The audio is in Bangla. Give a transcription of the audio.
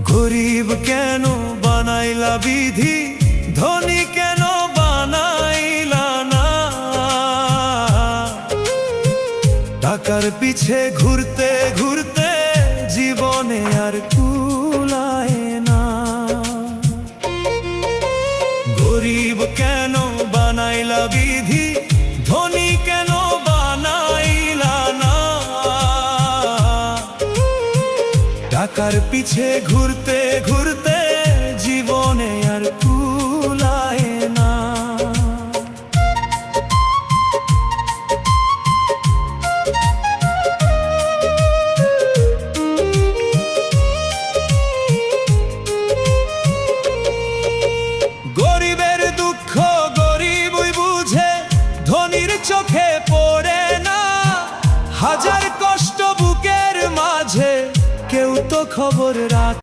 গরিব কেন বানাইলা বিধি, ধনী কেন বানাইলা না? টাকার পিছে ঘুরতে ঘুরতে জীবনে আর কুলায় না। গরিব কেন বানাইলা বিধি, ধনী কেন বানাইলা না? টাকার পিছে ঘুরতে ঘুরতে জীবনে আর কুলায় না। গরিবের দুঃখ গরিবই বুঝে, ধনীর চোখে পড়ে না। হাজার কষ্ট বুকের মাঝে কেউ তো খবর রাখে